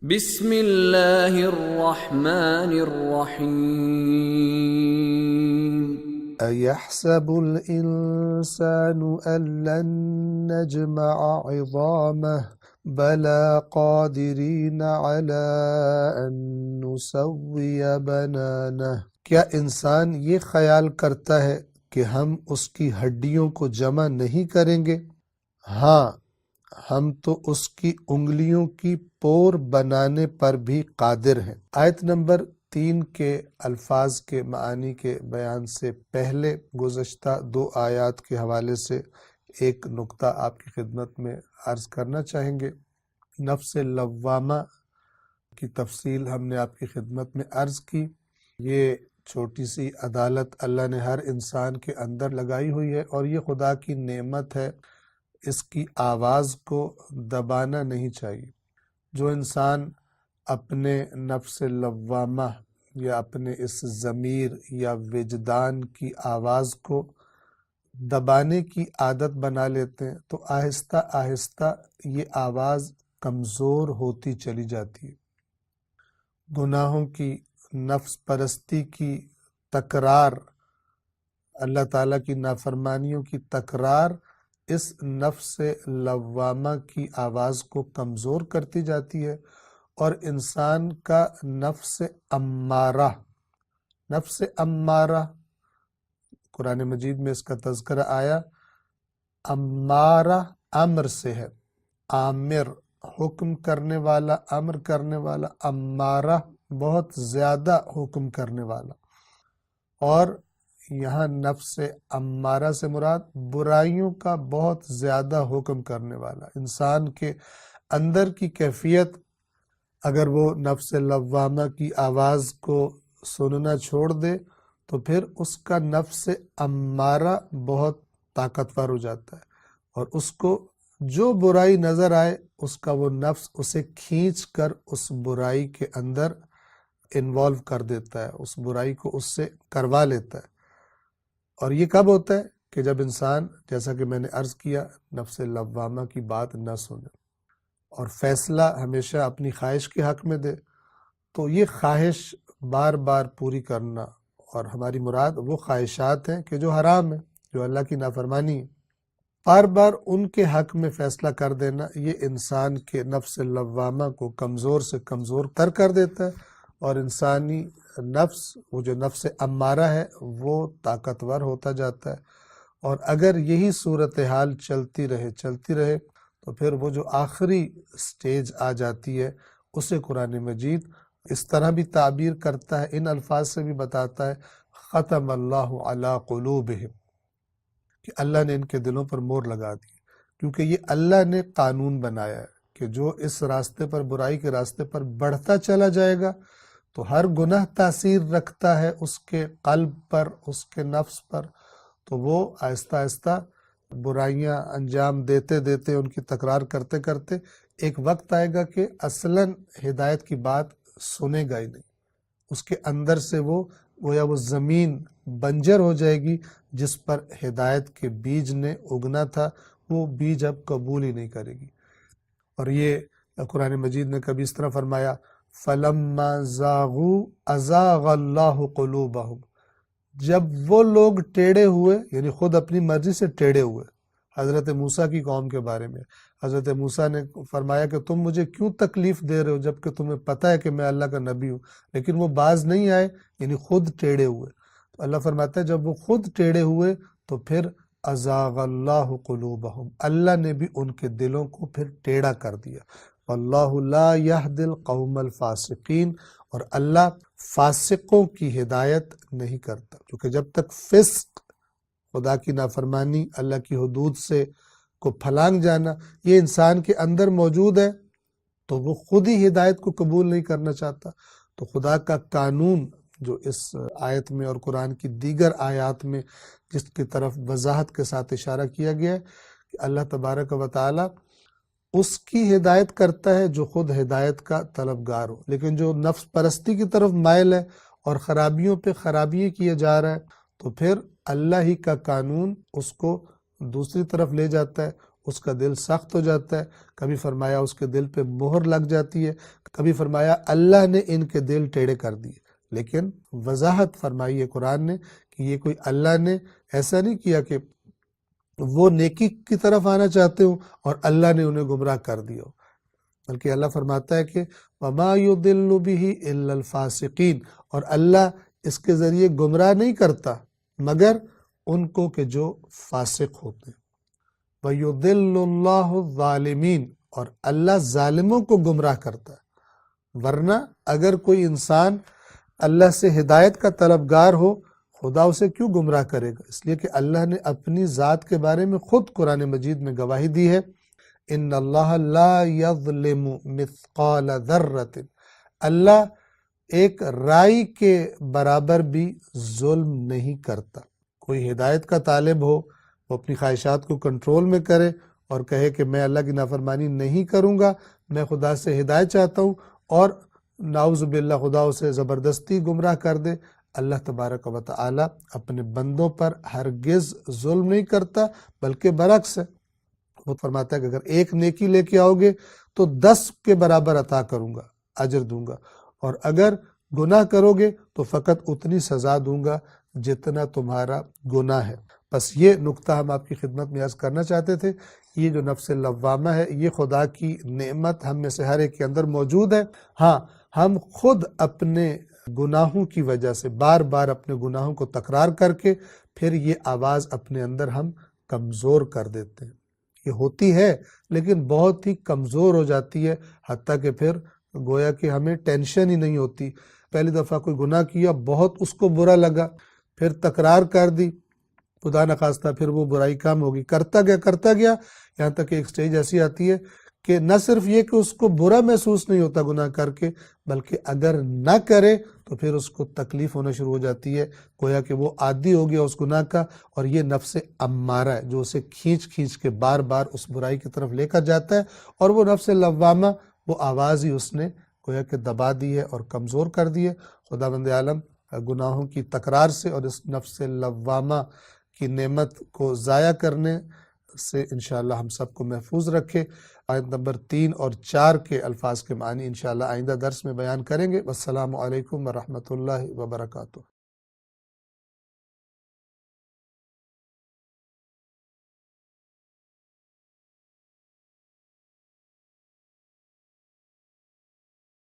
بسم اللہ الرحمن الرحیم أيحسب الإنسان أن لن نجمع عظامه بلى قادرين على أن نسوي بنانه۔ کیا انسان یہ خیال کرتا ہے کہ ہم اس کی ہڈیوں کو جمع نہیں کریں گے؟ ہاں، ہم تو اس کی انگلیوں کی پور بنانے پر بھی قادر ہیں۔ آیت نمبر 3 کے الفاظ کے معانی کے بیان سے پہلے گزشتہ 2 آیات کے حوالے سے ایک نقطہ آپ کی خدمت میں عرض کرنا چاہیں گے۔ نفس لوامہ کی تفصیل ہم نے آپ کی خدمت میں عرض کی۔ یہ چھوٹی سی عدالت اللہ نے ہر انسان کے اندر لگائی ہوئی ہے اور یہ خدا کی نعمت ہے، اس کی آواز کو دبانا نہیں چاہیے۔ جو انسان اپنے نفس لوامہ یا اپنے اس ضمیر یا وجدان کی آواز کو دبانے کی عادت بنا لیتے ہیں تو آہستہ آہستہ یہ آواز کمزور ہوتی چلی جاتی ہے۔ گناہوں کی، نفس پرستی کی تکرار، اللہ تعالیٰ کی نافرمانیوں کی تکرار اس نفس لوامہ کی آواز کو کمزور کرتی جاتی ہے اور انسان کا نفس امارہ قرآن مجید میں اس کا تذکرہ آیا۔ امارہ امر سے ہے، آمر حکم کرنے والا، امر کرنے والا، امارہ بہت زیادہ حکم کرنے والا۔ اور یہاں نفس امارہ سے مراد برائیوں کا بہت زیادہ حکم کرنے والا۔ انسان کے اندر کی کیفیت اگر وہ نفس لوامہ کی آواز کو سننا چھوڑ دے تو پھر اس کا نفس امارہ بہت طاقتور ہو جاتا ہے اور اس کو جو برائی نظر آئے اس کا وہ نفس اسے کھینچ کر اس برائی کے اندر انوالو کر دیتا ہے، اس برائی کو اس سے کروا لیتا ہے۔ اور یہ کب ہوتا ہے کہ جب انسان، جیسا کہ میں نے عرض کیا، نفس لوامہ کی بات نہ سنے اور فیصلہ ہمیشہ اپنی خواہش کے حق میں دے، تو یہ خواہش بار بار پوری کرنا، اور ہماری مراد وہ خواہشات ہیں کہ جو حرام ہیں، جو اللہ کی نافرمانی ہے، بار بار ان کے حق میں فیصلہ کر دینا، یہ انسان کے نفس لوامہ کو کمزور سے کمزور تر کر دیتا ہے اور انسانی نفس، وہ جو نفس امارہ ہے، وہ طاقتور ہوتا جاتا ہے۔ اور اگر یہی صورتحال چلتی رہے تو پھر وہ جو آخری سٹیج آ جاتی ہے اسے قرآن مجید اس طرح بھی تعبیر کرتا ہے، ان الفاظ سے بھی بتاتا ہے، ختم اللہ علی قلوبہم، کہ اللہ نے ان کے دلوں پر مہر لگا دی، کیونکہ یہ اللہ نے قانون بنایا ہے کہ جو اس راستے پر، برائی کے راستے پر بڑھتا چلا جائے گا تو ہر گناہ تاثیر رکھتا ہے اس کے قلب پر، اس کے نفس پر، تو وہ آہستہ آہستہ برائیاں انجام دیتے ان کی تکرار کرتے ایک وقت آئے گا کہ اصلاً ہدایت کی بات سنے گا ہی نہیں، اس کے اندر سے وہ زمین بنجر ہو جائے گی جس پر ہدایت کے بیج نے اگنا تھا، وہ بیج اب قبول ہی نہیں کرے گی۔ اور یہ قرآن مجید نے کبھی اس طرح فرمایا، فَلَمَّا زَاغُوا أَزَاغَ اللَّهُ قُلُوبَهُمْ، جب وہ لوگ ٹیڑے ہوئے، یعنی خود اپنی مرضی سے ٹیڑے ہوئے۔ حضرت موسیٰ کی قوم کے بارے میں حضرت موسیٰ نے فرمایا کہ تم مجھے کیوں تکلیف دے رہے ہو جبکہ تمہیں پتہ ہے کہ میں اللہ کا نبی ہوں، لیکن وہ باز نہیں آئے، یعنی خود ٹیڑے ہوئے۔ تو اللہ فرماتا ہے جب وہ خود ٹیڑے ہوئے تو پھر ازاغ اللہ قلوبہم، اللہ نے بھی ان کے دلوں کو پھر ٹیڑھا کر دیا۔ واللہ لا یہدی القوم الفاسقین، اور اللہ فاسقوں کی ہدایت نہیں کرتا، کیونکہ جب تک فسق، خدا کی نافرمانی، اللہ کی حدود سے کو پھلانگ جانا، یہ انسان کے اندر موجود ہے تو وہ خود ہی ہدایت کو قبول نہیں کرنا چاہتا۔ تو خدا کا قانون جو اس آیت میں اور قرآن کی دیگر آیات میں جس کی طرف وضاحت کے ساتھ اشارہ کیا گیا ہے کہ اللہ تبارک و تعالی اس کی ہدایت کرتا ہے جو خود ہدایت کا طلبگار ہو، لیکن جو نفس پرستی کی طرف مائل ہے اور خرابیوں پہ خرابی کیے جا رہا ہے تو پھر اللہ ہی کا قانون اس کو دوسری طرف لے جاتا ہے، اس کا دل سخت ہو جاتا ہے، کبھی فرمایا اس کے دل پہ مہر لگ جاتی ہے، کبھی فرمایا اللہ نے ان کے دل ٹیڑھے کر دیے۔ لیکن وضاحت فرمائی ہے قرآن نے کہ یہ کوئی اللہ نے ایسا نہیں کیا کہ وہ نیکی کی طرف آنا چاہتے ہوں اور اللہ نے انہیں گمراہ کر دیا ہو، بلکہ اللہ فرماتا ہے کہ وَمَا يُضِلُّ بِهِ إِلَّا الْفَاسِقِينَ، اور اللہ اس کے ذریعے گمراہ نہیں کرتا مگر ان کو کہ جو فاسق ہوتے ہیں۔ وَيُضِلُّ اللَّهُ الظَّالِمِينَ، اور اللہ ظالموں کو گمراہ کرتا ہے۔ ورنہ اگر کوئی انسان اللہ سے ہدایت کا طلبگار ہو، خدا اسے کیوں گمراہ کرے گا؟ اس لیے کہ اللہ نے اپنی ذات کے بارے میں خود قرآن مجید میں گواہی دی ہے، ان اللہ لا یظلم مثقال ذرۃ، اللہ ایک رائی کے برابر بھی ظلم نہیں کرتا۔ کوئی ہدایت کا طالب ہو، وہ اپنی خواہشات کو کنٹرول میں کرے اور کہے کہ میں اللہ کی نافرمانی نہیں کروں گا، میں خدا سے ہدایت چاہتا ہوں، اور نعوذ باللہ خدا اسے زبردستی گمراہ کر دے، اللہ تبارک و تعالی اپنے بندوں پر ہرگز ظلم نہیں کرتا، بلکہ برعکس ہے۔ وہ فرماتا ہے کہ اگر ایک نیکی لے کے آؤ گے تو 10 کے برابر عطا کروں گا، اجر دوں گا، اور اگر گناہ کرو گے تو فقط اتنی سزا دوں گا جتنا تمہارا گناہ ہے۔ بس یہ نقطہ ہم آپ کی خدمت میں عرض کرنا چاہتے تھے۔ یہ جو نفس لوامہ ہے، یہ خدا کی نعمت ہم میں سے ہر ایک کے اندر موجود ہے۔ ہاں، ہم خود اپنے گناہوں کی وجہ سے بار بار اپنے گناہوں کو تکرار کر کے پھر یہ آواز اپنے اندر ہم کمزور کر دیتے ہیں۔ یہ ہوتی ہے لیکن بہت ہی کمزور ہو جاتی ہے، حتیٰ کہ پھر گویا کہ ہمیں ٹینشن ہی نہیں ہوتی۔ پہلی دفعہ کوئی گناہ کیا، بہت اس کو برا لگا، پھر تکرار کر دی، خدا نخواستہ پھر وہ برائی کم ہوگی، کرتا گیا، یہاں تک کہ ایک سٹیج ایسی آتی ہے کہ نہ صرف یہ کہ اس کو برا محسوس نہیں ہوتا گناہ کر کے، بلکہ اگر نہ کرے تو پھر اس کو تکلیف ہونا شروع ہو جاتی ہے، گویا کہ وہ عادی ہو گیا اس گناہ کا، اور یہ نفس امارہ ہے جو اسے کھینچ کے بار بار اس برائی کی طرف لے کر جاتا ہے، اور وہ نفس لوامہ، وہ آواز ہی اس نے گویا کہ دبا دی ہے اور کمزور کر دی ہے۔ خداوند عالم گناہوں کی تکرار سے اور اس نفس لوامہ کی نعمت کو ضائع کرنے سے انشاءاللہ ہم سب کو محفوظ رکھے۔ آیت نمبر 3 اور 4 کے الفاظ کے معنی انشاءاللہ آئندہ درس میں بیان کریں گے۔ والسلام علیکم ورحمۃ اللہ وبرکاتہ۔